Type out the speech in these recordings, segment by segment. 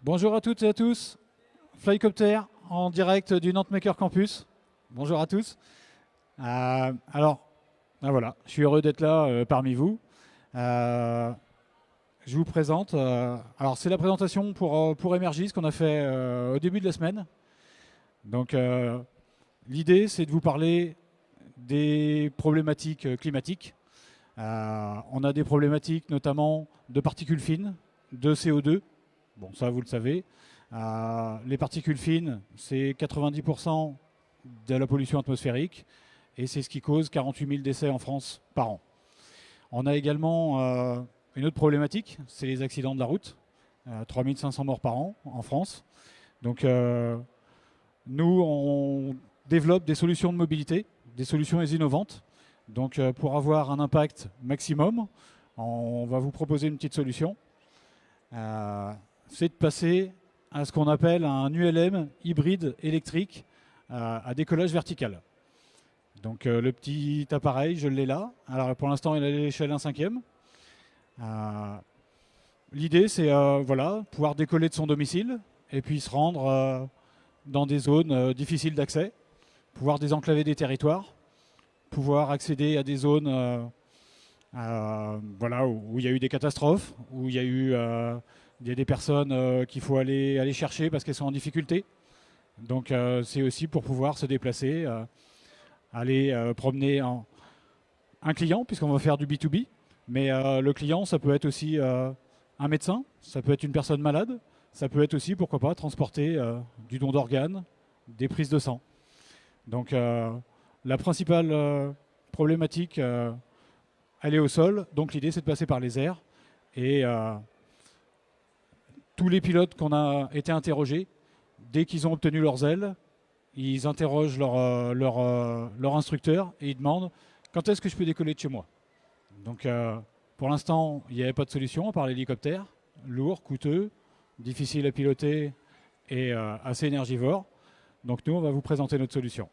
Bonjour à toutes et à tous, Flycopter en direct du Nantes Maker Campus. Bonjour à tous. Voilà, je suis heureux d'être là parmi vous. Je vous présente. Alors c'est la présentation pour Emergis qu'on a fait au début de la semaine. Donc l'idée c'est de vous parler des problématiques climatiques. On a des problématiques notamment de particules fines, de CO2. Bon, ça, vous le savez. Les particules fines, c'est 90% de la pollution atmosphérique et c'est ce qui cause 48 000 décès en France par an. On a également une autre problématique, c'est les accidents de la route. 3 500 morts par an en France. Donc, nous, on développe des solutions de mobilité, des solutions innovantes. Donc, pour avoir un impact maximum, on va vous proposer une petite solution. C'est de passer à ce qu'on appelle un ULM hybride électrique à décollage vertical. Donc le petit appareil, je l'ai là. Alors pour l'instant, il a l'échelle 1/5. L'idée, c'est pouvoir décoller de son domicile et puis se rendre dans des zones difficiles d'accès, pouvoir désenclaver des territoires, pouvoir accéder à des zones où il y a eu des catastrophes, où il y a des personnes qu'il faut aller chercher parce qu'elles sont en difficulté. Donc c'est aussi pour pouvoir se déplacer, aller promener un client, puisqu'on va faire du B2B. Mais le client, ça peut être aussi un médecin, ça peut être une personne malade, ça peut être aussi, pourquoi pas, transporter du don d'organes, des prises de sang. Donc la principale problématique, elle est au sol. Donc l'idée, c'est de passer par les airs. Et tous les pilotes qu'on a été interrogés, dès qu'ils ont obtenu leurs ailes, ils interrogent leur instructeur et ils demandent quand est-ce que je peux décoller de chez moi. Donc pour l'instant, il n'y avait pas de solution à part l'hélicoptère, lourd, coûteux, difficile à piloter et assez énergivore. Donc nous, on va vous présenter notre solution.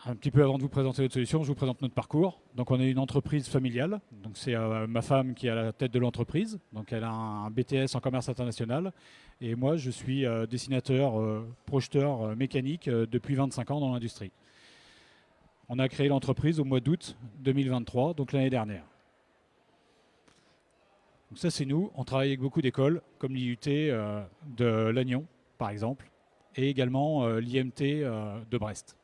Un petit peu avant de vous présenter notre solution, je vous présente notre parcours. Donc on est une entreprise familiale. Donc c'est ma femme qui est à la tête de l'entreprise. Donc elle a un BTS en commerce international. Et moi, je suis dessinateur, projeteur mécanique depuis 25 ans dans l'industrie. On a créé l'entreprise au mois d'août 2023, donc l'année dernière. Donc ça, c'est nous. On travaille avec beaucoup d'écoles, comme l'IUT de Lannion, par exemple, et également l'IMT de Brest.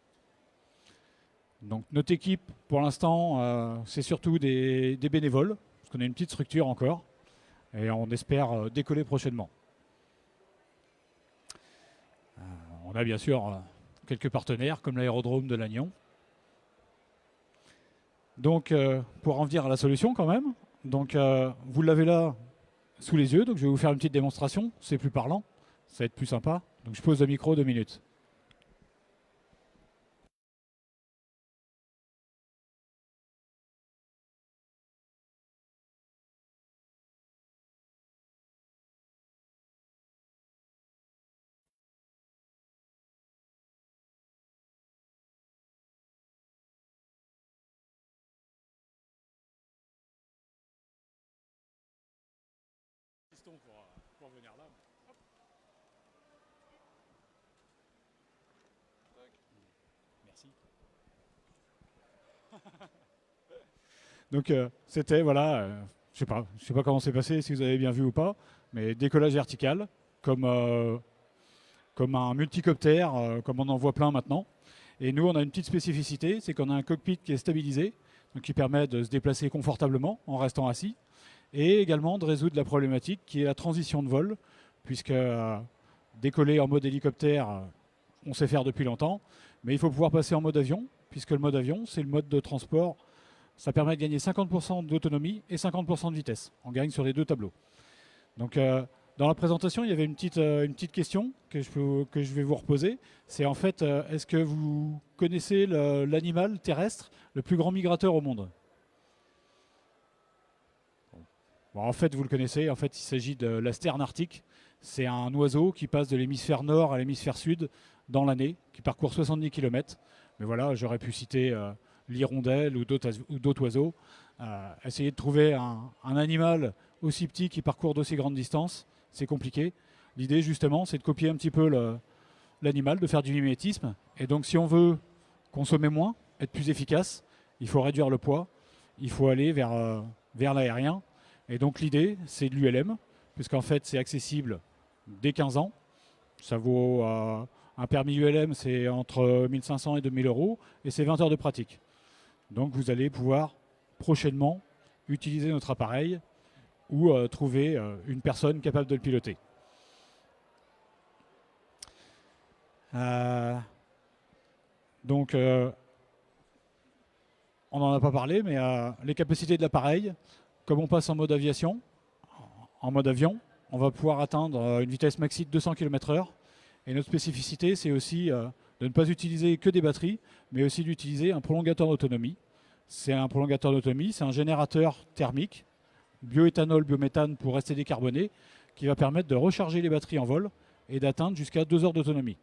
Donc notre équipe, pour l'instant, c'est surtout des bénévoles, parce qu'on a une petite structure encore, et on espère décoller prochainement. On a bien sûr quelques partenaires, comme l'aérodrome de Lannion. Donc pour en venir à la solution quand même, donc, vous l'avez là sous les yeux, donc je vais vous faire une petite démonstration, c'est plus parlant, ça va être plus sympa. Donc je pose le micro 2 minutes. Pour venir là. Merci. Donc c'était, voilà, je sais pas comment c'est passé, si vous avez bien vu ou pas, mais décollage vertical, comme un multicoptère, comme on en voit plein maintenant. Et nous, on a une petite spécificité, c'est qu'on a un cockpit qui est stabilisé, donc qui permet de se déplacer confortablement en restant assis, et également de résoudre la problématique qui est la transition de vol, puisque décoller en mode hélicoptère, on sait faire depuis longtemps, mais il faut pouvoir passer en mode avion, puisque le mode avion, c'est le mode de transport, ça permet de gagner 50% d'autonomie et 50% de vitesse. On gagne sur les deux tableaux. Donc dans la présentation, il y avait une petite question que je vais vous reposer. C'est en fait, est-ce que vous connaissez l'animal terrestre le plus grand migrateur au monde ? Bon, en fait, vous le connaissez. En fait, il s'agit de la sterne arctique. C'est un oiseau qui passe de l'hémisphère nord à l'hémisphère sud dans l'année, qui parcourt 70 km. Mais voilà, j'aurais pu citer l'hirondelle ou d'autres oiseaux. Essayer de trouver un animal aussi petits qui parcourent d'aussi grandes distances, c'est compliqué. L'idée justement, c'est de copier un petit peu l'animal, de faire du mimétisme. Et donc si on veut consommer moins, être plus efficace, il faut réduire le poids, il faut aller vers l'aérien. Et donc l'idée, c'est de l'ULM, puisqu'en fait c'est accessible dès 15 ans. Ça vaut un permis ULM, c'est entre 1500 et 2000 euros, et c'est 20 heures de pratique. Donc vous allez pouvoir prochainement utiliser notre appareil ou trouver une personne capable de le piloter. Donc on n'en a pas parlé, mais les capacités de l'appareil, comme on passe en mode aviation, en mode avion, on va pouvoir atteindre une vitesse maxi de 200 km/h. Et notre spécificité, c'est aussi de ne pas utiliser que des batteries, mais aussi d'utiliser un prolongateur d'autonomie. C'est un prolongateur d'autonomie, c'est un générateur thermique, bioéthanol, biométhane pour rester décarboné, qui va permettre de recharger les batteries en vol et d'atteindre jusqu'à 2 heures d'autonomie.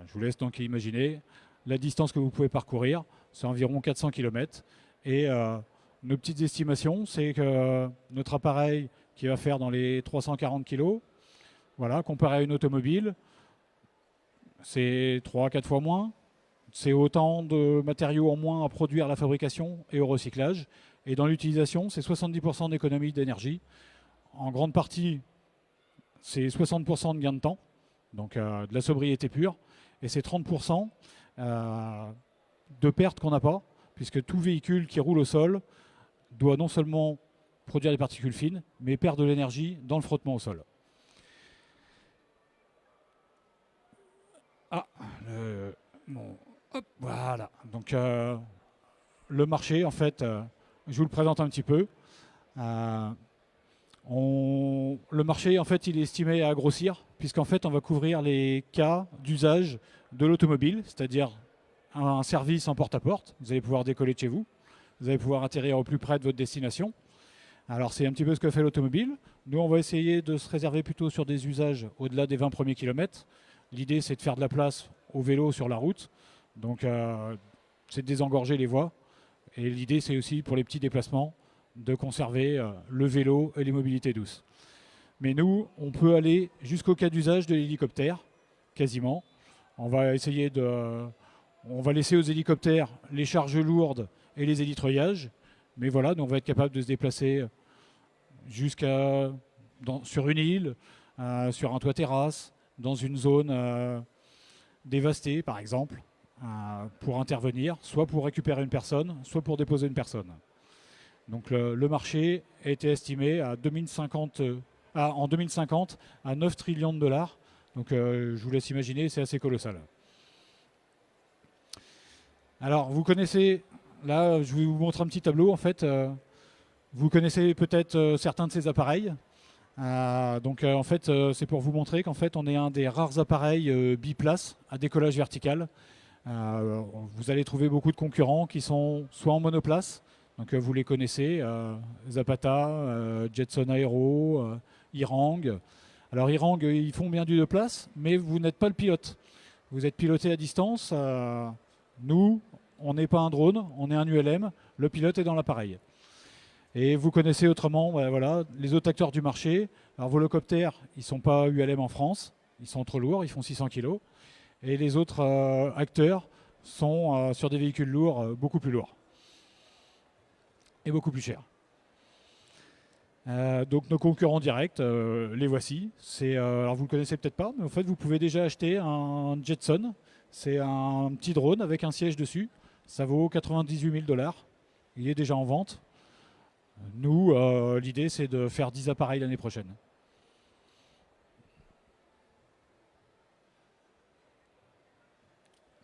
Je vous laisse donc imaginer la distance que vous pouvez parcourir, c'est environ 400 km. Et nos petites estimations, c'est que notre appareil qui va faire dans les 340 kg, voilà, comparé à une automobile, c'est 3-4 fois moins. C'est autant de matériaux en moins à produire à la fabrication et au recyclage. Et dans l'utilisation, c'est 70% d'économie d'énergie. En grande partie, c'est 60% de gain de temps, donc de la sobriété pure. Et c'est 30% de pertes qu'on n'a pas, puisque tout véhicule qui roule au sol doit non seulement produire des particules fines, mais perd de l'énergie dans le frottement au sol. Bon, hop, voilà. Donc le marché, en fait, je vous le présente un petit peu. Le marché, en fait, il est estimé à grossir, puisqu'en fait, on va couvrir les cas d'usage de l'automobile, c'est-à-dire un service en porte-à-porte. Vous allez pouvoir décoller de chez vous. Vous allez pouvoir atterrir au plus près de votre destination. Alors, c'est un petit peu ce que fait l'automobile. Nous, on va essayer de se réserver plutôt sur des usages au-delà des 20 premiers kilomètres. L'idée, c'est de faire de la place au vélo sur la route. Donc, c'est de désengorger les voies. Et l'idée, c'est aussi pour les petits déplacements de conserver le vélo et les mobilités douces. Mais nous, on peut aller jusqu'au cas d'usage de l'hélicoptère, quasiment. On va essayer on va laisser aux hélicoptères les charges lourdes et les hélitreuillages. Mais voilà, donc on va être capable de se déplacer sur une île, sur un toit terrasse, dans une zone dévastée, par exemple, pour intervenir, soit pour récupérer une personne, soit pour déposer une personne. Donc le marché a été estimé en 2050 à 9 trillions de dollars. Donc je vous laisse imaginer, c'est assez colossal. Alors vous connaissez, là je vais vous montrer un petit tableau en fait. Vous connaissez peut-être certains de ces appareils. En fait c'est pour vous montrer qu'en fait on est un des rares appareils biplace à décollage vertical. Vous allez trouver beaucoup de concurrents qui sont soit en monoplace, donc vous les connaissez, Zapata, Jetson Aero, Irang. Alors Irang, ils font bien du deux places, mais vous n'êtes pas le pilote. Vous êtes piloté à distance. Nous, on n'est pas un drone, on est un ULM. Le pilote est dans l'appareil. Et vous connaissez autrement voilà, les autres acteurs du marché. Alors Volocopter, ils ne sont pas ULM en France. Ils sont trop lourds, ils font 600 kg. Et les autres acteurs sont sur des véhicules lourds, beaucoup plus lourds. Et beaucoup plus chers. Donc nos concurrents directs, les voici. Alors vous ne le connaissez peut-être pas, mais en fait vous pouvez déjà acheter un Jetson. C'est un petit drone avec un siège dessus. Ça vaut 98 000 $. Il est déjà en vente. Nous, l'idée c'est de faire 10 appareils l'année prochaine.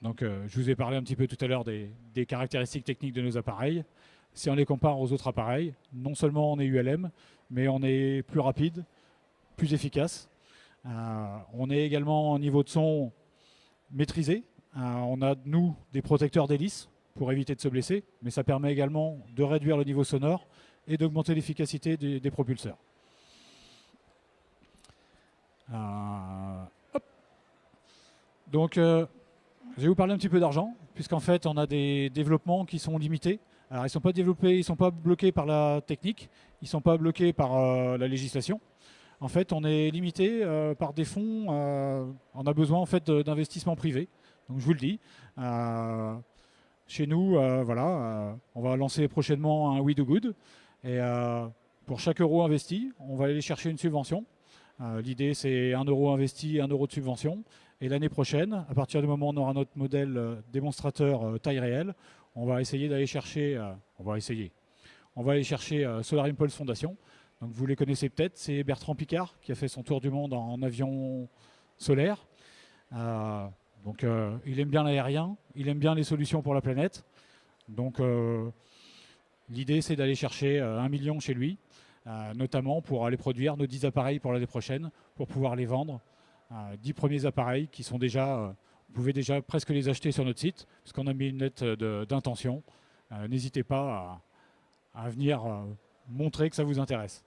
Donc je vous ai parlé un petit peu tout à l'heure des caractéristiques techniques de nos appareils. Si on les compare aux autres appareils, non seulement on est ULM, mais on est plus rapide, plus efficace. On est également en niveau de son maîtrisé. On a, nous, des protecteurs d'hélice pour éviter de se blesser, mais ça permet également de réduire le niveau sonore et d'augmenter l'efficacité des propulseurs. Donc, je vais vous parler un petit peu d'argent, puisqu'en fait, on a des développements qui sont limités Alors, ils ne sont pas développés, ils ne sont pas bloqués par la technique, ils ne sont pas bloqués par la législation. En fait, on est limité par des fonds. On a besoin en fait d'investissements privés. Donc, je vous le dis. Chez nous, voilà, on va lancer prochainement un We Do Good. Et pour chaque euro investi, on va aller chercher une subvention. L'idée, c'est 1 euro investi, 1 euro de subvention. Et l'année prochaine, à partir du moment où on aura notre modèle démonstrateur taille réelle, on va essayer d'aller chercher. On va aller chercher Solar Impulse Foundation. Donc vous les connaissez peut-être, c'est Bertrand Piccard qui a fait son tour du monde en avion solaire. Donc il aime bien l'aérien, il aime bien les solutions pour la planète. Donc l'idée c'est d'aller chercher 1 million chez lui, notamment pour aller produire nos 10 appareils pour l'année prochaine, pour pouvoir les vendre. 10 premiers appareils qui sont déjà, vous pouvez déjà presque les acheter sur notre site, parce qu'on a mis une lettre d'intention. N'hésitez pas à venir montrer que ça vous intéresse.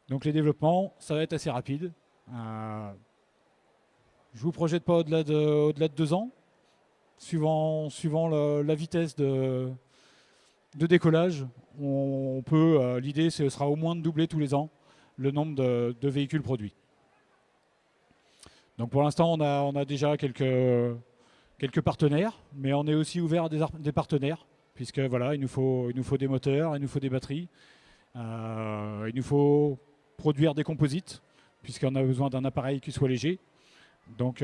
Donc les développements, ça va être assez rapide. Je vous projette pas au-delà de 2 ans, suivant la vitesse de décollage. On peut, l'idée, ce sera au moins de doubler tous les ans le nombre de véhicules produits. Donc pour l'instant, on a déjà quelques partenaires, mais on est aussi ouvert à des partenaires, puisque voilà, il nous faut des moteurs, il nous faut des batteries, il nous faut produire des composites, puisqu'on a besoin d'un appareil qui soit léger. Donc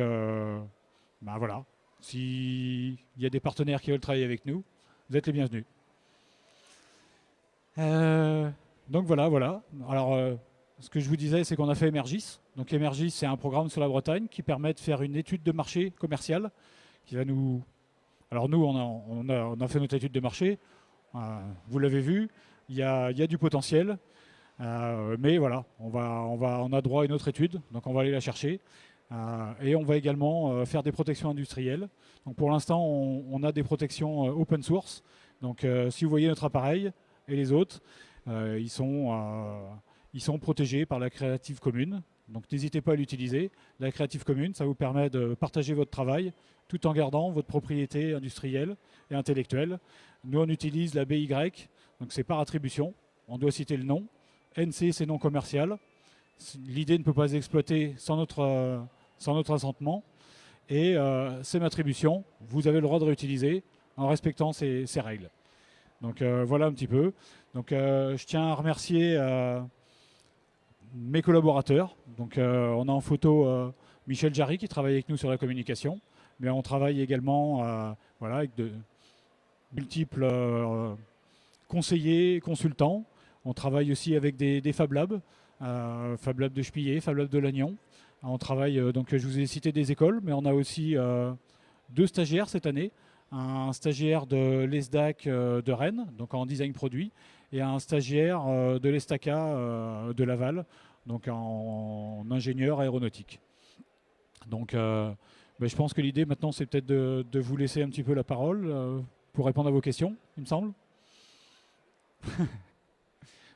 voilà, s'il y a des partenaires qui veulent travailler avec nous, vous êtes les bienvenus. Donc voilà. Alors ce que je vous disais, c'est qu'on a fait Emergis. Donc Emergis, c'est un programme sur la Bretagne qui permet de faire une étude de marché commerciale qui va nous... Alors nous, on a fait notre étude de marché. Vous l'avez vu, il y a du potentiel. Mais voilà, on a droit à une autre étude, donc on va aller la chercher. Et on va également faire des protections industrielles. Donc pour l'instant, on a des protections open source. Donc si vous voyez notre appareil et les autres, ils sont protégés par la Creative Commons. Donc n'hésitez pas à l'utiliser. La Creative Commons, ça vous permet de partager votre travail tout en gardant votre propriété industrielle et intellectuelle. Nous, on utilise la BY, donc c'est par attribution. On doit citer le nom. NC, c'est non commercial. L'idée ne peut pas être exploitée sans notre assentement. Et c'est ma attribution. Vous avez le droit de réutiliser en respectant ces règles. Donc voilà un petit peu. Donc je tiens à remercier mes collaborateurs. Donc on a en photo Michel Jarry qui travaille avec nous sur la communication. Mais on travaille également avec de multiples conseillers, consultants. On travaille aussi avec des Fab Labs, Fab Lab de Chepillet, Fab Lab de Lannion. On travaille, donc je vous ai cité des écoles, mais on a aussi 2 stagiaires cette année. Un stagiaire de l'ESDAC de Rennes, donc en design produit, et un stagiaire de l'ESTACA de Laval, donc en ingénieur aéronautique. Donc je pense que l'idée maintenant, c'est peut-être de vous laisser un petit peu la parole pour répondre à vos questions, il me semble.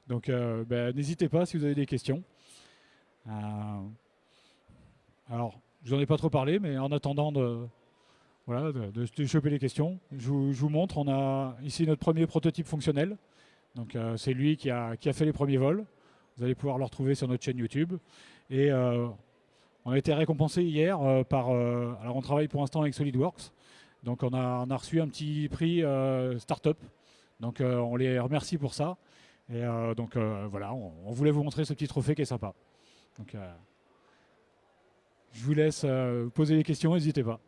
Donc n'hésitez pas si vous avez des questions. Alors, je n'en ai pas trop parlé, mais en attendant de choper les questions, je vous montre. On a ici notre premier prototype fonctionnel. Donc c'est lui qui a fait les premiers vols. Vous allez pouvoir le retrouver sur notre chaîne YouTube. Et on a été récompensé hier par... alors on travaille pour l'instant avec SolidWorks. Donc on a reçu un petit prix Startup. Donc on les remercie pour ça. Et voilà, on voulait vous montrer ce petit trophée qui est sympa. Donc je vous laisse poser les questions, n'hésitez pas.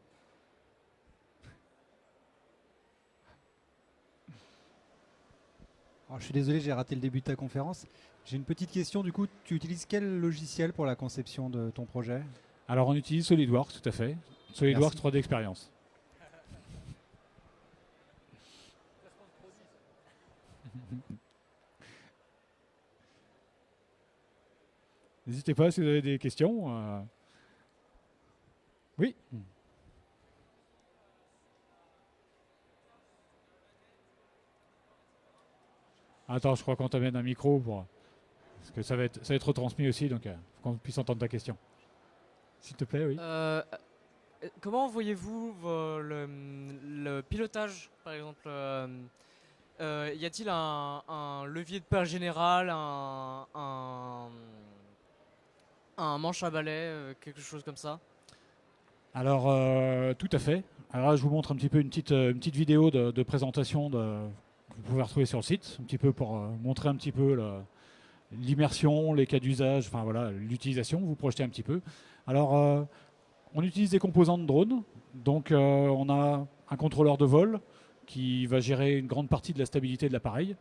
Alors, je suis désolé, j'ai raté le début de ta conférence. J'ai une petite question, du coup, tu utilises quel logiciel pour la conception de ton projet? Alors on utilise SolidWorks, tout à fait. SolidWorks 3D Experience. N'hésitez pas si vous avez des questions. Oui. Attends, je crois qu'on t'amène un micro parce que ça va être retransmis aussi, donc il faut qu'on puisse entendre ta question. S'il te plaît, oui. Comment voyez-vous le pilotage, par exemple y a-t-il un levier de page général, un manche à balai, quelque chose comme ça? Alors, tout à fait. Alors là, je vous montre un petit peu une petite vidéo de présentation que vous pouvez retrouver sur le site, un petit peu pour montrer un petit peu l'immersion, les cas d'usage, enfin voilà, l'utilisation, vous projetez un petit peu. Alors, on utilise des composants de drone, donc on a un contrôleur de vol qui va gérer une grande partie de la stabilité de l'appareil.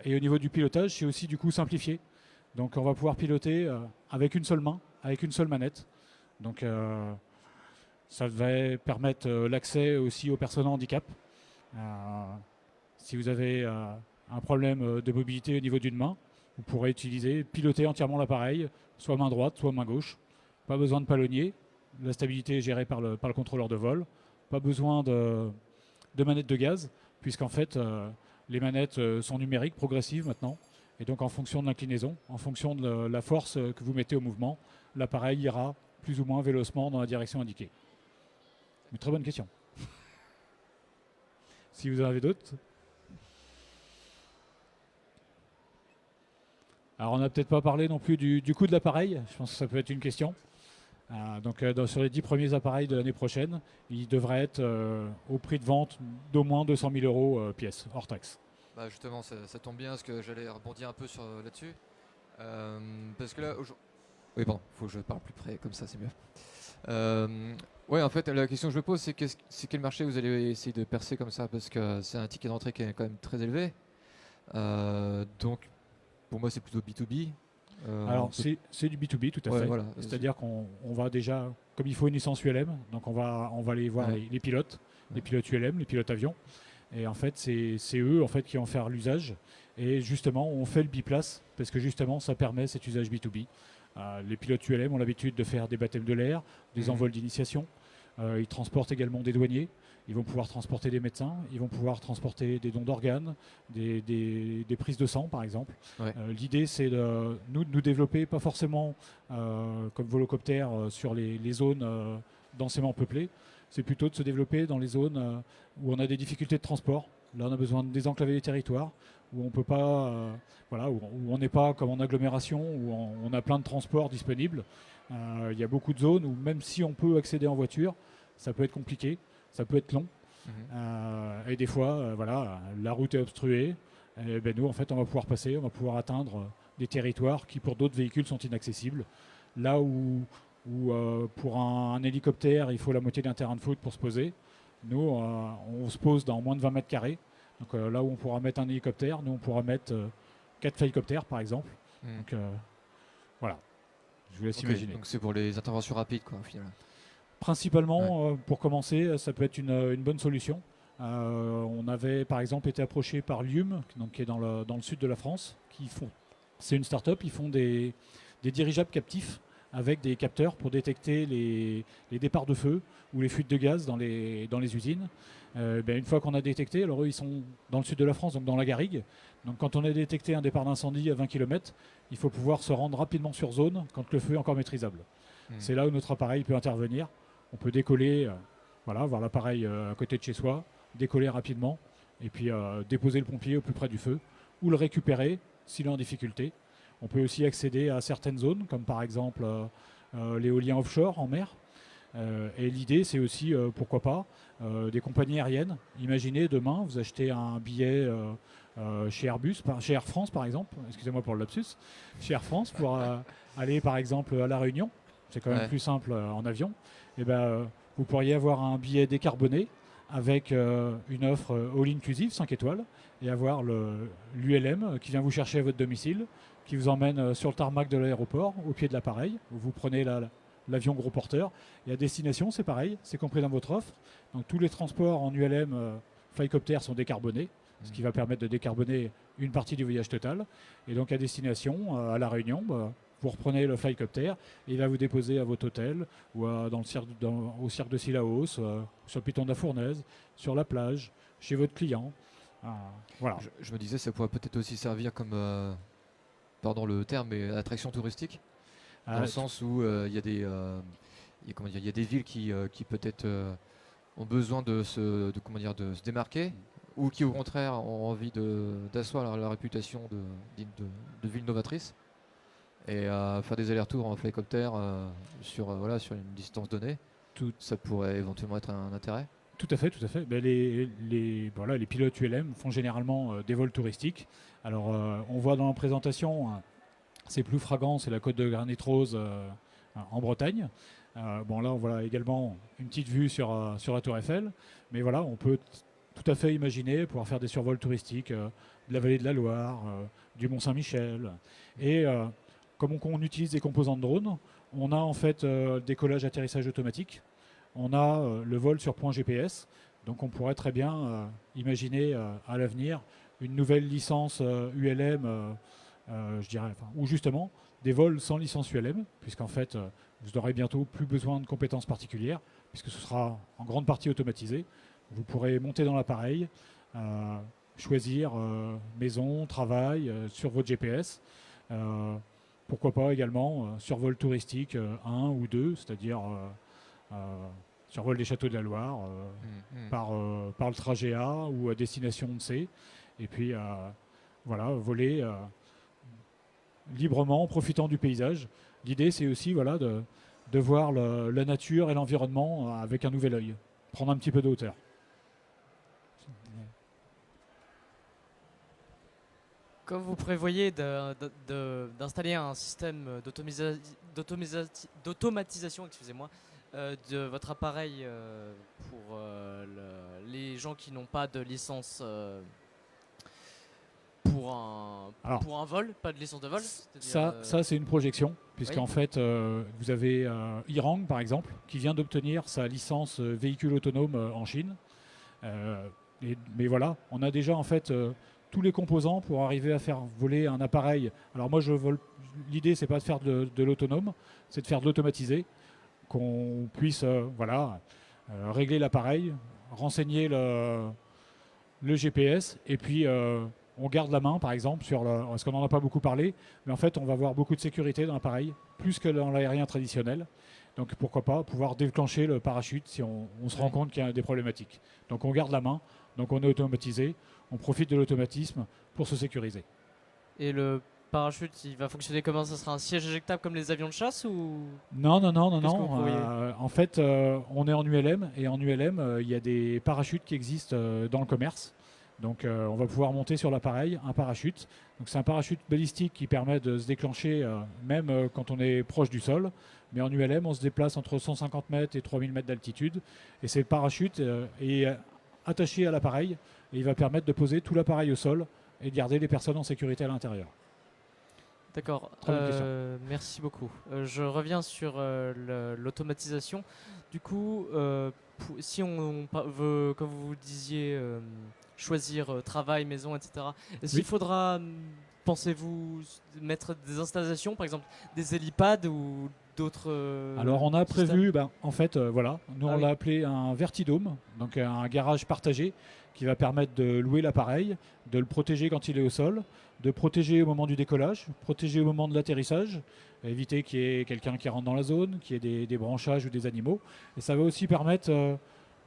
Et au niveau du pilotage, c'est aussi du coup simplifié. Donc on va pouvoir piloter avec une seule main, avec une seule manette. Donc ça va permettre l'accès aussi aux personnes en handicap. Si vous avez un problème de mobilité au niveau d'une main, vous pourrez piloter entièrement l'appareil, soit main droite, soit main gauche. Pas besoin de palonnier. La stabilité est gérée par le contrôleur de vol. Pas besoin de manette de gaz, puisqu'en fait, les manettes sont numériques, progressives maintenant. Et donc, en fonction de l'inclinaison, en fonction de la force que vous mettez au mouvement, l'appareil ira plus ou moins vélocement dans la direction indiquée. Une très bonne question. Si vous en avez d'autres. Alors, on n'a peut-être pas parlé non plus du coût de l'appareil. Je pense que ça peut être une question. Donc, sur les 10 premiers appareils de l'année prochaine, il devrait être au prix de vente d'au moins 200 000 euros pièce, hors taxe. Bah justement, ça tombe bien parce que j'allais rebondir un peu là-dessus. Parce que là, oui, bon, faut que je parle plus près, comme ça c'est mieux. Ouais, en fait, la question que je me pose, c'est quel marché vous allez essayer de percer comme ça, parce que c'est un ticket d'entrée qui est quand même très élevé. Donc, pour moi, c'est plutôt B2B. Alors, c'est du B2B, tout à fait. Voilà. C'est-à-dire qu'on va déjà, comme il faut une licence ULM, donc on va aller voir les pilotes, les pilotes ULM, les pilotes avions. Et en fait, c'est eux en fait, qui vont faire l'usage. Et justement, on fait le biplace, parce que justement, ça permet cet usage B2B. Les pilotes ULM ont l'habitude de faire des baptêmes de l'air, des envols d'initiation. Ils transportent également des douaniers. Ils vont pouvoir transporter des médecins, ils vont pouvoir transporter des dons d'organes, des prises de sang par exemple. Ouais. L'idée c'est de nous développer, pas forcément comme volocoptère sur les zones densément peuplées, c'est plutôt de se développer dans les zones où on a des difficultés de transport. Là on a besoin de désenclaver les territoires, où on peut pas, où on n'est pas comme en agglomération, où on a plein de transports disponibles. Il y a beaucoup de zones où même si on peut accéder en voiture, ça peut être compliqué. Ça peut être long. Et des fois, la route est obstruée. Et ben nous, en fait, on va pouvoir passer, on va pouvoir atteindre des territoires qui, pour d'autres véhicules, sont inaccessibles. Là où pour un hélicoptère, il faut la moitié d'un terrain de foot pour se poser. Nous, on se pose dans moins de 20 mètres carrés. Donc là où on pourra mettre un hélicoptère, nous, on pourra mettre 4 hélicoptères, par exemple. Donc voilà, je vous laisse imaginer. Donc c'est pour les interventions rapides, quoi, au final. Principalement, pour commencer, ça peut être une bonne solution. On avait par exemple été approché par Lium, donc, qui est dans le sud de la France. C'est une start-up, ils font des dirigeables captifs avec des capteurs pour détecter les départs de feu ou les fuites de gaz dans les usines. Une fois qu'on a détecté, alors eux ils sont dans le sud de la France, donc dans la Garrigue. Donc quand on a détecté un départ d'incendie à 20 km, il faut pouvoir se rendre rapidement sur zone quand le feu est encore maîtrisable. C'est là où notre appareil peut intervenir. On peut décoller, voir l'appareil à côté de chez soi, décoller rapidement, et puis déposer le pompier au plus près du feu, ou le récupérer s'il est en difficulté. On peut aussi accéder à certaines zones, comme par exemple l'éolien offshore en mer. Et l'idée, c'est aussi, pourquoi pas, des compagnies aériennes. Imaginez demain, vous achetez un billet chez Airbus, chez Air France par exemple, excusez-moi pour le lapsus, chez Air France pour aller par exemple à La Réunion. C'est quand même plus simple en avion. Et vous pourriez avoir un billet décarboné avec une offre all-inclusive 5 étoiles et avoir l'ULM qui vient vous chercher à votre domicile, qui vous emmène sur le tarmac de l'aéroport au pied de l'appareil, où vous prenez l'avion gros porteur. Et à destination, c'est pareil, c'est compris dans votre offre. Donc tous les transports en ULM Flycopter sont décarbonés, ce qui va permettre de décarboner une partie du voyage total. Et donc à destination, à La Réunion, vous reprenez le Flycopter et il va vous déposer à votre hôtel ou au cirque de Sillaos, sur le piton de la Fournaise, sur la plage, chez votre client. Voilà. Je me disais, ça pourrait peut-être aussi servir comme, pardon le terme, mais attraction touristique, dans le sens où il y a des villes qui peut-être ont besoin de se démarquer ou qui au contraire ont envie d'asseoir la réputation de ville novatrice et faire des allers-retours en hélicoptère sur une distance donnée. Ça pourrait éventuellement être un intérêt. Tout à fait, tout à fait. Ben, les pilotes ULM font généralement des vols touristiques. Alors, on voit dans la présentation, c'est plus flagrant, c'est la côte de Granit Rose en Bretagne. Bon, là, on voit également une petite vue sur la Tour Eiffel. Mais voilà, on peut tout à fait imaginer pouvoir faire des survols touristiques de la vallée de la Loire, du Mont-Saint-Michel. Et comme on utilise des composants de drone, on a en fait décollage, atterrissage automatique. On a le vol sur point GPS. Donc on pourrait très bien imaginer à l'avenir une nouvelle licence ULM, je dirais, ou justement des vols sans licence ULM, puisqu'en fait vous n'aurez bientôt plus besoin de compétences particulières, puisque ce sera en grande partie automatisé. Vous pourrez monter dans l'appareil, choisir maison, travail sur votre GPS. Pourquoi pas également survol touristique 1 ou 2, c'est-à-dire survol des châteaux de la Loire par le trajet A ou à destination C. Et puis voilà, voler librement en profitant du paysage. L'idée, c'est aussi voilà, de voir la nature et l'environnement avec un nouvel œil, prendre un petit peu de hauteur. Comme vous prévoyez d'installer un système d'automatisation, excusez-moi, de votre appareil pour les gens qui n'ont pas de licence pour un vol, pas de licence de vol. Ça c'est une projection, puisqu'en fait, vous avez Irang, par exemple, qui vient d'obtenir sa licence véhicule autonome en Chine. Mais voilà, on a déjà en fait tous les composants pour arriver à faire voler un appareil. Alors moi, l'idée, c'est pas de faire de l'autonome, c'est de faire de l'automatisé, qu'on puisse régler l'appareil, renseigner le GPS, et puis on garde la main, par exemple, parce qu'on n'en a pas beaucoup parlé, mais en fait, on va avoir beaucoup de sécurité dans l'appareil, plus que dans l'aérien traditionnel. Donc pourquoi pas pouvoir déclencher le parachute si on se rend compte qu'il y a des problématiques. Donc on garde la main, donc on est automatisé, on profite de l'automatisme pour se sécuriser. Et le parachute, il va fonctionner comment? Ça sera un siège éjectable comme les avions de chasse ou... Non. En fait, on est en ULM, et en ULM, il y a des parachutes qui existent dans le commerce. Donc on va pouvoir monter sur l'appareil un parachute. Donc c'est un parachute balistique qui permet de se déclencher même quand on est proche du sol. Mais en ULM, on se déplace entre 150 mètres et 3000 mètres d'altitude. Et ce parachute est attaché à l'appareil, et il va permettre de poser tout l'appareil au sol et de garder les personnes en sécurité à l'intérieur. D'accord, merci beaucoup. Je reviens sur l'automatisation. Du coup, si on veut, comme vous disiez, choisir travail, maison, etc., est-ce qu'il faudra, pensez-vous, mettre des installations, par exemple des hélipads ou d'autres Alors on a prévu, en fait, nous on l'a oui. appelé un vertidome, donc un garage partagé qui va permettre de louer l'appareil, de le protéger quand il est au sol, de protéger au moment du décollage, protéger au moment de l'atterrissage, éviter qu'il y ait quelqu'un qui rentre dans la zone, qu'il y ait des branchages ou des animaux. Et ça va aussi permettre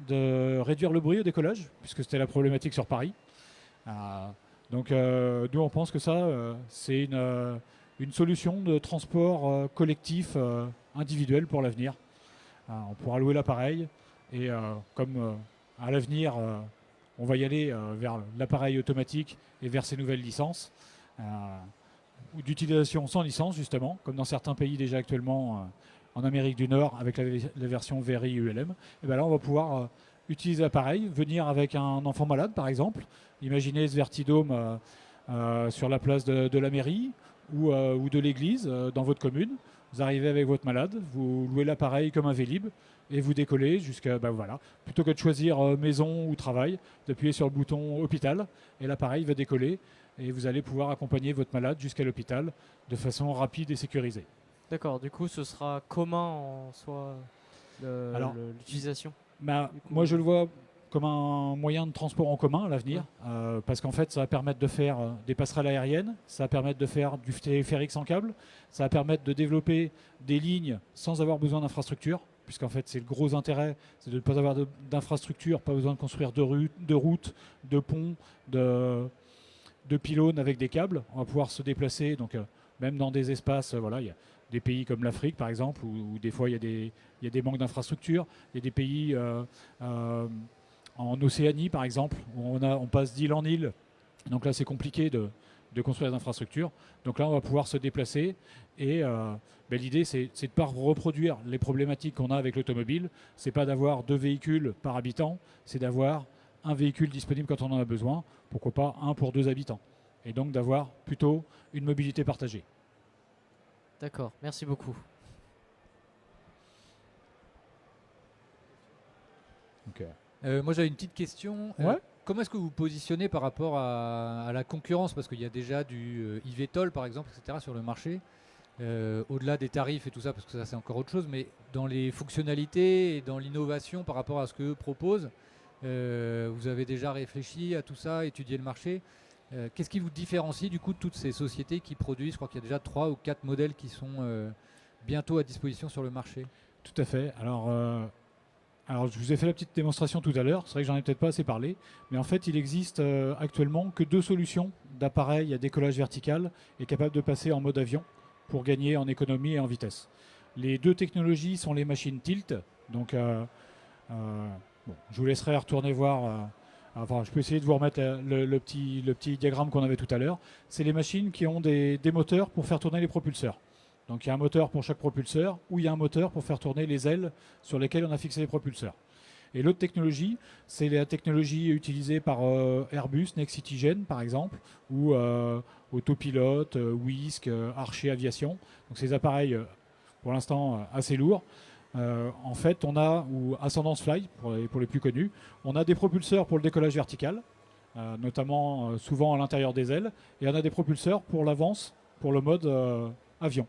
de réduire le bruit au décollage, puisque c'était la problématique sur Paris. Donc nous on pense que ça, c'est une solution de transport collectif individuel pour l'avenir. On pourra louer l'appareil, et comme à l'avenir, on va y aller vers l'appareil automatique et vers ces nouvelles licences, ou d'utilisation sans licence, justement, comme dans certains pays déjà actuellement en Amérique du Nord avec la version VRI ULM. Et bien là, on va pouvoir utiliser l'appareil, venir avec un enfant malade, par exemple. Imaginez ce vertidome sur la place de la mairie ou de l'église dans votre commune. Vous arrivez avec votre malade, vous louez l'appareil comme un Vélib et vous décollez jusqu'à, plutôt que de choisir maison ou travail, d'appuyer sur le bouton hôpital, et l'appareil va décoller et vous allez pouvoir accompagner votre malade jusqu'à l'hôpital de façon rapide et sécurisée. D'accord, du coup ce sera commun en soi l'utilisation. Moi je le vois comme un moyen de transport en commun à l'avenir, parce qu'en fait ça va permettre de faire des passerelles aériennes, ça va permettre de faire du téléphérique sans câble, ça va permettre de développer des lignes sans avoir besoin d'infrastructure, puisqu'en fait c'est le gros intérêt, c'est de ne pas avoir d'infrastructure, pas besoin de construire de routes, de ponts, de pylônes avec des câbles. On va pouvoir se déplacer, donc même dans des espaces, voilà, il y a des pays comme l'Afrique par exemple, où des fois il y a des manques d'infrastructures. Il y a des pays en Océanie par exemple, où on passe d'île en île. Donc là c'est compliqué de construire des infrastructures. Donc là on va pouvoir se déplacer et l'idée c'est de ne pas reproduire les problématiques qu'on a avec l'automobile. C'est pas d'avoir 2 véhicules par habitant, c'est d'avoir un véhicule disponible quand on en a besoin, pourquoi pas un pour 2 habitants. Et donc d'avoir plutôt une mobilité partagée. D'accord, merci beaucoup. Okay. Moi j'avais une petite question. Ouais. Comment est-ce que vous vous positionnez par rapport à la concurrence? Parce qu'il y a déjà du eVTOL par exemple, etc. sur le marché. Au-delà des tarifs et tout ça, parce que ça c'est encore autre chose, mais dans les fonctionnalités et dans l'innovation par rapport à ce qu'eux proposent, vous avez déjà réfléchi à tout ça, étudié le marché. Qu'est-ce qui vous différencie du coup de toutes ces sociétés qui produisent? Je crois qu'il y a déjà 3 ou 4 modèles qui sont bientôt à disposition sur le marché. Tout à fait. Alors je vous ai fait la petite démonstration tout à l'heure, c'est vrai que j'en ai peut-être pas assez parlé, mais en fait il existe actuellement que 2 solutions d'appareils à décollage vertical et capables de passer en mode avion pour gagner en économie et en vitesse. Les 2 technologies sont les machines tilt, donc je vous laisserai retourner voir. Je peux essayer de vous remettre le petit diagramme qu'on avait tout à l'heure. C'est les machines qui ont des moteurs pour faire tourner les propulseurs. Donc il y a un moteur pour chaque propulseur, ou il y a un moteur pour faire tourner les ailes sur lesquelles on a fixé les propulseurs. Et l'autre technologie, c'est la technologie utilisée par Airbus, Nexitigen par exemple, ou Autopilot, Wisk, Archer Aviation. Donc ces appareils, pour l'instant, assez lourds. En fait, on a, ou Ascendance Fly, pour les plus connus, on a des propulseurs pour le décollage vertical, notamment souvent à l'intérieur des ailes, et on a des propulseurs pour l'avance, pour le mode avion.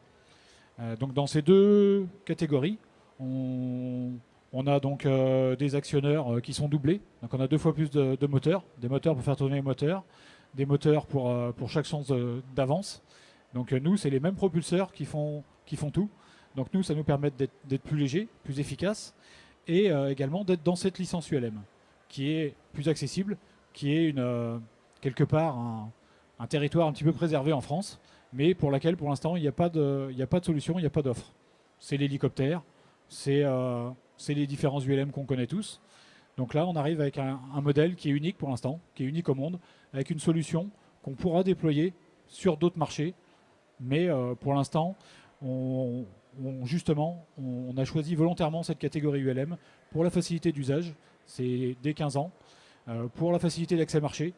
Donc dans ces 2 catégories, on a donc des actionneurs qui sont doublés. Donc on a 2 fois plus de moteurs, des moteurs pour faire tourner les moteurs, des moteurs pour chaque sens d'avance. Donc nous, c'est les mêmes propulseurs qui font tout. Donc nous, ça nous permet d'être plus légers, plus efficaces, et également d'être dans cette licence ULM, qui est plus accessible, qui est quelque part un territoire un petit peu préservé en France, mais pour laquelle, pour l'instant, il n'y a pas de solution, il n'y a pas d'offre. C'est l'hélicoptère, c'est les différents ULM qu'on connaît tous. Donc là, on arrive avec un modèle qui est unique pour l'instant, qui est unique au monde, avec une solution qu'on pourra déployer sur d'autres marchés. Mais pour l'instant, on a choisi volontairement cette catégorie ULM pour la facilité d'usage, c'est dès 15 ans. Pour la facilité d'accès marché,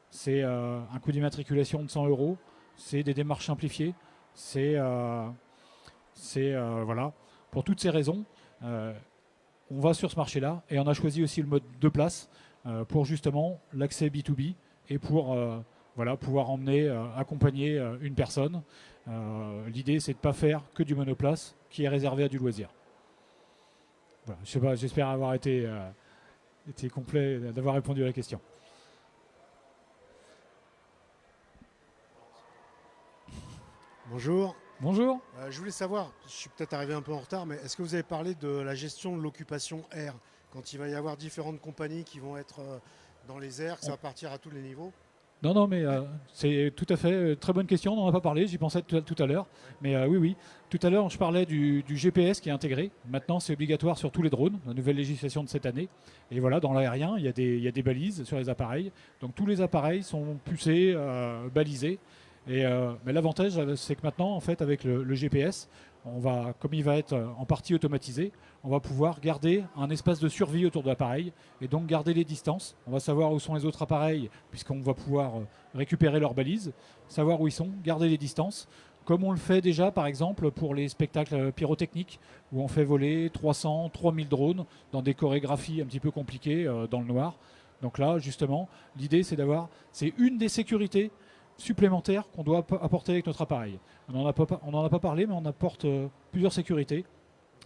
c'est un coût d'immatriculation de 100 €. C'est des démarches simplifiées. Voilà. Pour toutes ces raisons, on va sur ce marché-là et on a choisi aussi le mode 2 places pour justement l'accès B2B et pour pouvoir accompagner une personne. L'idée, c'est de ne pas faire que du monoplace qui est réservé à du loisir. Voilà. Je sais pas, j'espère avoir été complet, d'avoir répondu à la question. Bonjour. Bonjour. Je voulais savoir, je suis peut-être arrivé un peu en retard, mais est-ce que vous avez parlé de la gestion de l'occupation air quand il va y avoir différentes compagnies qui vont être dans les airs, que ça va partir à tous les niveaux? Non, mais c'est tout à fait très bonne question. On n'en a pas parlé, j'y pensais tout à l'heure. Mais oui. Tout à l'heure, je parlais du GPS qui est intégré. Maintenant, c'est obligatoire sur tous les drones, la nouvelle législation de cette année. Et voilà, dans l'aérien, il y a des balises sur les appareils. Donc tous les appareils sont pucés, balisés. Mais l'avantage, c'est que maintenant, en fait, avec le GPS, comme il va être en partie automatisé, on va pouvoir garder un espace de survie autour de l'appareil et donc garder les distances. On va savoir où sont les autres appareils puisqu'on va pouvoir récupérer leurs balises, savoir où ils sont, garder les distances, comme on le fait déjà par exemple pour les spectacles pyrotechniques où on fait voler 300, 3000 drones dans des chorégraphies un petit peu compliquées dans le noir. Donc là, justement, l'idée c'est une des sécurités supplémentaires qu'on doit apporter avec notre appareil. On n'en a pas parlé, mais on apporte plusieurs sécurités.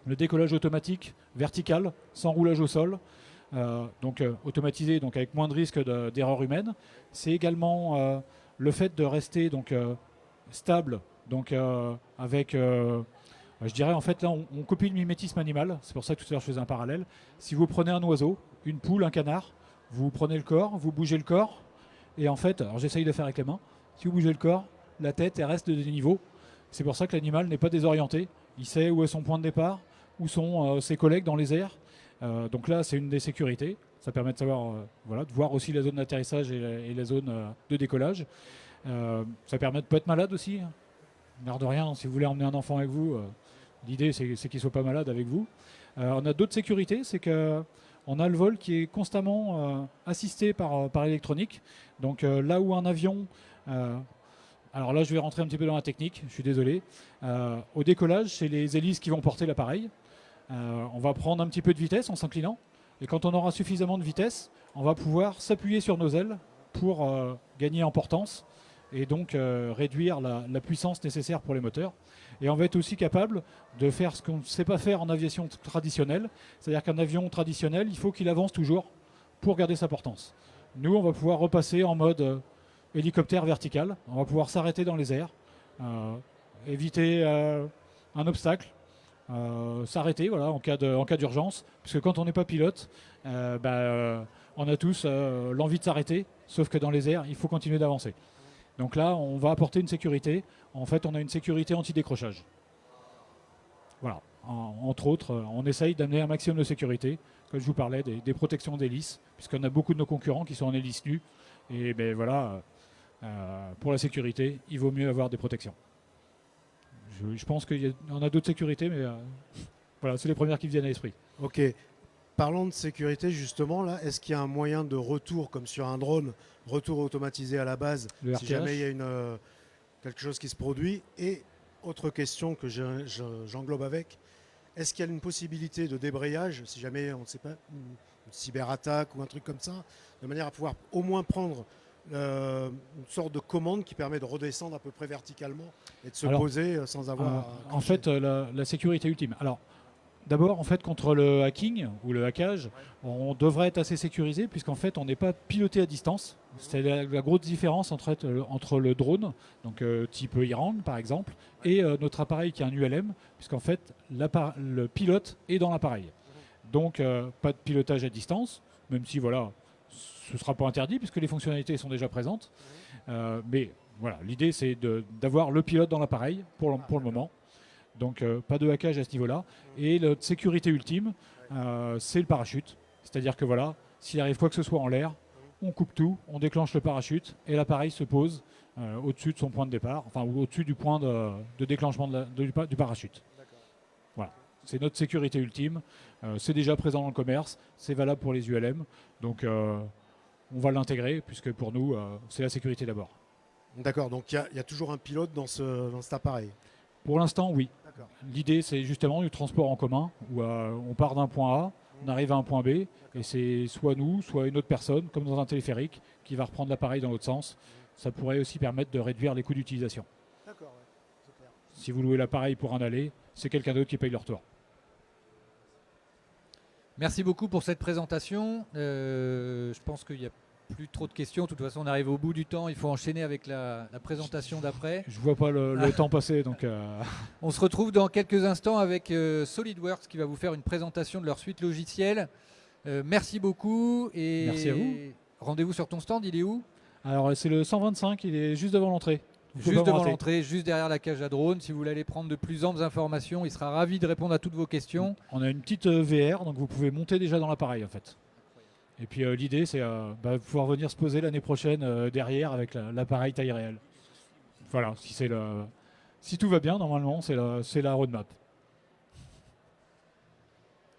Le décollage automatique vertical, sans roulage au sol, automatisé, donc avec moins de risque d'erreur humaine. C'est également le fait de rester stable, avec Je dirais en fait là on copie le mimétisme animal, c'est pour ça que tout à l'heure je faisais un parallèle. Si vous prenez un oiseau, une poule, un canard, vous prenez le corps, vous bougez le corps, et en fait, alors j'essaye de faire avec les mains, si vous bougez le corps, la tête elle reste de des niveaux. C'est pour ça que l'animal n'est pas désorienté, il sait où est son point de départ, où sont ses collègues dans les airs. Donc là c'est une des sécurités, ça permet de savoir, voilà, de voir aussi la zone d'atterrissage et la zone de décollage. Ça permet de ne pas être malade aussi. L'air de rien, si vous voulez emmener un enfant avec vous, l'idée c'est qu'il ne soit pas malade avec vous. On a d'autres sécurités, c'est qu'on a le vol qui est constamment assisté par électronique. Donc là où un avion... alors là je vais rentrer un petit peu dans la technique, je suis désolé. Au décollage, c'est les hélices qui vont porter l'appareil. On va prendre un petit peu de vitesse en s'inclinant. Et quand on aura suffisamment de vitesse, on va pouvoir s'appuyer sur nos ailes pour gagner en portance et donc réduire la puissance nécessaire pour les moteurs. Et on va être aussi capable de faire ce qu'on ne sait pas faire en aviation traditionnelle. C'est-à-dire qu'un avion traditionnel, il faut qu'il avance toujours pour garder sa portance. Nous, on va pouvoir repasser en mode hélicoptère vertical. On va pouvoir s'arrêter dans les airs, éviter un obstacle, s'arrêter voilà, en cas d'urgence. Parce que quand on n'est pas pilote, on a tous l'envie de s'arrêter, sauf que dans les airs, il faut continuer d'avancer. Donc là, on va apporter une sécurité. En fait, on a une sécurité anti-décrochage. Voilà. Entre autres, on essaye d'amener un maximum de sécurité. Comme je vous parlais, des protections d'hélice, puisqu'on a beaucoup de nos concurrents qui sont en hélice nue. Et ben voilà, pour la sécurité, il vaut mieux avoir des protections. Je pense qu'on a d'autres sécurités, mais voilà, c'est les premières qui me viennent à l'esprit. Ok. Parlons de sécurité justement, là, est-ce qu'il y a un moyen de retour, comme sur un drone, retour automatisé à la base, si jamais il y a quelque chose qui se produit? Et autre question que j'englobe avec, est-ce qu'il y a une possibilité de débrayage, si jamais, on ne sait pas, une cyberattaque ou un truc comme ça, de manière à pouvoir au moins prendre une sorte de commande qui permet de redescendre à peu près verticalement et de se poser sans avoir... en fait, la sécurité ultime. Alors, d'abord, en fait, contre le hacking ou le hackage, on devrait être assez sécurisé puisqu'en fait, on n'est pas piloté à distance. C'est la grosse différence entre le drone, donc type Iran par exemple, et notre appareil qui est un ULM, puisqu'en fait, le pilote est dans l'appareil. Donc, pas de pilotage à distance, même si voilà, ce ne sera pas interdit puisque les fonctionnalités sont déjà présentes. Mais voilà, l'idée c'est d'avoir le pilote dans l'appareil pour le moment. Donc pas de hackage à ce niveau-là. Et notre sécurité ultime, c'est le parachute. C'est-à-dire que voilà, s'il arrive quoi que ce soit en l'air, on coupe tout, on déclenche le parachute et l'appareil se pose au-dessus de son point de départ, enfin ou au-dessus du point de déclenchement du parachute. Voilà, c'est notre sécurité ultime. C'est déjà présent dans le commerce, c'est valable pour les ULM. Donc on va l'intégrer puisque pour nous, c'est la sécurité d'abord. D'accord, donc il y a toujours un pilote dans cet appareil? Pour l'instant, oui. L'idée, c'est justement du transport en commun, où on part d'un point A, on arrive à un point B, et c'est soit nous, soit une autre personne, comme dans un téléphérique, qui va reprendre l'appareil dans l'autre sens. Ça pourrait aussi permettre de réduire les coûts d'utilisation. D'accord, ouais, super. Si vous louez l'appareil pour un aller, c'est quelqu'un d'autre qui paye le retour. Merci beaucoup pour cette présentation. Je pense qu'il n'y a plus trop de questions. De toute façon, on arrive au bout du temps. Il faut enchaîner avec la présentation d'après. Je vois pas le temps passer. Donc On se retrouve dans quelques instants avec SolidWorks qui va vous faire une présentation de leur suite logicielle. Merci beaucoup. Et merci à vous. Rendez-vous sur ton stand. Il est où? Alors, c'est le 125. Il est juste devant l'entrée. Juste devant l'entrée, juste derrière la cage à drone. Si vous voulez aller prendre de plus amples informations, il sera ravi de répondre à toutes vos questions. On a une petite VR, donc vous pouvez monter déjà dans l'appareil en fait. Et puis l'idée, c'est pouvoir venir se poser l'année prochaine derrière avec l'appareil taille réelle. Voilà, si tout va bien, normalement, c'est la roadmap.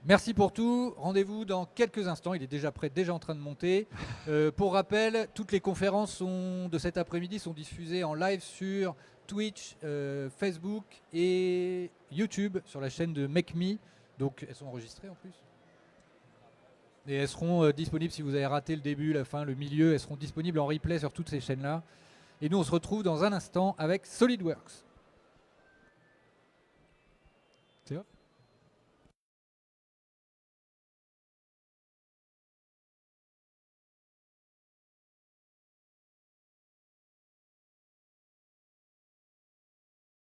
Merci pour tout. Rendez-vous dans quelques instants. Il est déjà prêt, déjà en train de monter. Pour rappel, toutes les conférences de cet après-midi sont diffusées en live sur Twitch, Facebook et YouTube sur la chaîne de MakeMe. Donc elles sont enregistrées en plus. Et elles seront disponibles si vous avez raté le début, la fin, le milieu. Elles seront disponibles en replay sur toutes ces chaînes-là. Et nous, on se retrouve dans un instant avec SolidWorks.